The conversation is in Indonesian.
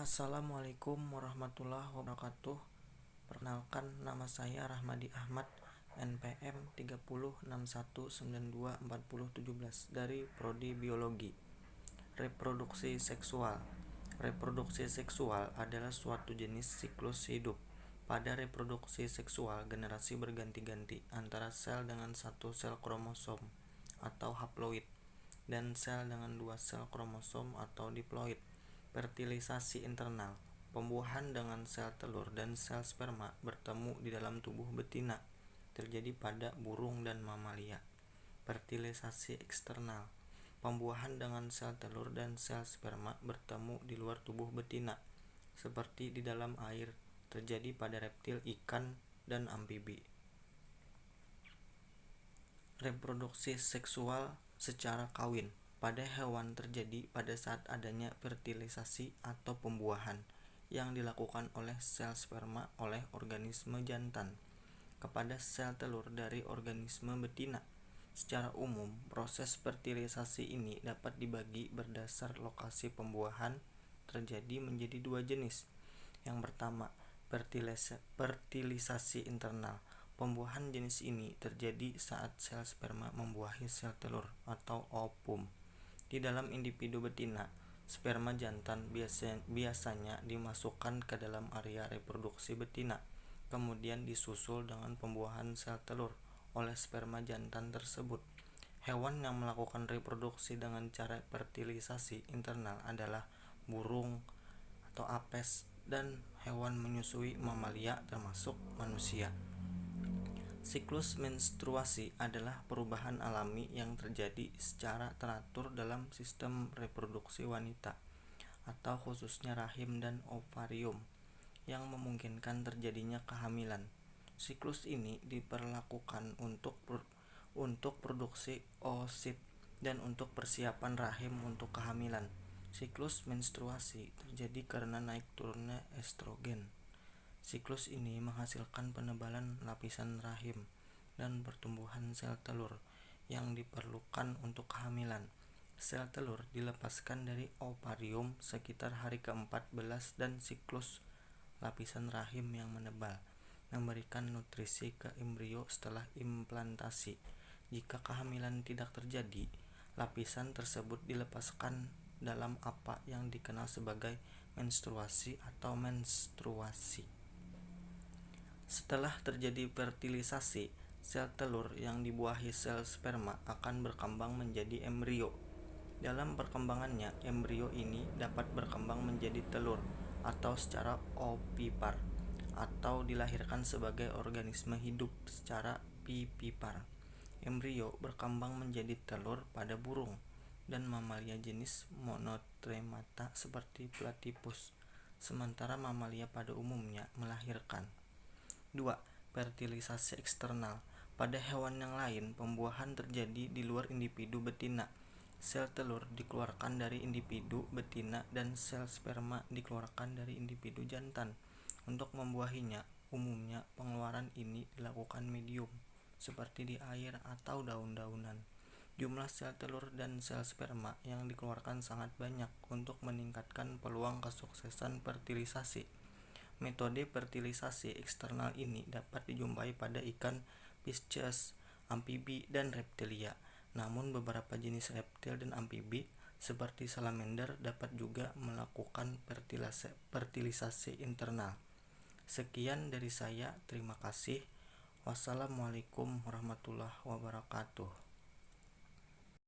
Assalamualaikum warahmatullahi wabarakatuh. Perkenalkan, nama saya Rahmadi Ahmad, NPM 3061924017 dari Prodi Biologi. Reproduksi seksual. Reproduksi seksual adalah suatu jenis siklus hidup. Pada reproduksi seksual, generasi berganti-ganti antara sel dengan satu sel kromosom atau haploid dan sel dengan dua sel kromosom atau diploid. Fertilisasi internal, pembuahan dengan sel telur dan sel sperma bertemu di dalam tubuh betina, terjadi pada burung dan mamalia. Fertilisasi eksternal, pembuahan dengan sel telur dan sel sperma bertemu di luar tubuh betina, seperti di dalam air, terjadi pada reptil, ikan, dan amfibi. Reproduksi seksual secara kawin pada hewan terjadi pada saat adanya fertilisasi atau pembuahan yang dilakukan oleh sel sperma oleh organisme jantan kepada sel telur dari organisme betina. Secara umum, proses fertilisasi ini dapat dibagi berdasar lokasi pembuahan terjadi menjadi dua jenis. Yang pertama, fertilisasi internal. Pembuahan jenis ini terjadi saat sel sperma membuahi sel telur atau ovum. Di dalam individu betina, sperma jantan biasanya dimasukkan ke dalam area reproduksi betina, kemudian disusul dengan pembuahan sel telur oleh sperma jantan tersebut. Hewan yang melakukan reproduksi dengan cara fertilisasi internal adalah burung atau apes dan hewan menyusui mamalia termasuk manusia. Siklus menstruasi adalah perubahan alami yang terjadi secara teratur dalam sistem reproduksi wanita, atau khususnya rahim dan ovarium, yang memungkinkan terjadinya kehamilan. Siklus ini diperlakukan untuk produksi oosit dan untuk persiapan rahim untuk kehamilan. Siklus menstruasi terjadi karena naik turunnya estrogen. Siklus ini menghasilkan penebalan lapisan rahim dan pertumbuhan sel telur yang diperlukan untuk kehamilan. Sel telur dilepaskan dari ovarium sekitar hari ke-14 dan siklus lapisan rahim yang menebal memberikan nutrisi ke embrio setelah implantasi. Jika kehamilan tidak terjadi, lapisan tersebut dilepaskan dalam apa yang dikenal sebagai menstruasi atau menstruasi. Setelah terjadi fertilisasi, sel telur yang dibuahi sel sperma akan berkembang menjadi embrio. Dalam perkembangannya, embrio ini dapat berkembang menjadi telur atau secara ovipar, atau dilahirkan sebagai organisme hidup secara vivipar. Embrio berkembang menjadi telur pada burung dan mamalia jenis monotremata seperti platypus, sementara mamalia pada umumnya melahirkan. 2. Fertilisasi eksternal. Pada hewan yang lain, pembuahan terjadi di luar individu betina. Sel telur dikeluarkan dari individu betina dan sel sperma dikeluarkan dari individu jantan. Untuk membuahinya, umumnya pengeluaran ini dilakukan medium, seperti di air atau daun-daunan. Jumlah sel telur dan sel sperma yang dikeluarkan sangat banyak untuk meningkatkan peluang kesuksesan fertilisasi. Metode fertilisasi eksternal ini dapat dijumpai pada ikan, pisces, amfibi, dan reptilia. Namun beberapa jenis reptil dan amfibi seperti salamander dapat juga melakukan fertilisasi internal. Sekian dari saya, terima kasih. Wassalamualaikum warahmatullahi wabarakatuh.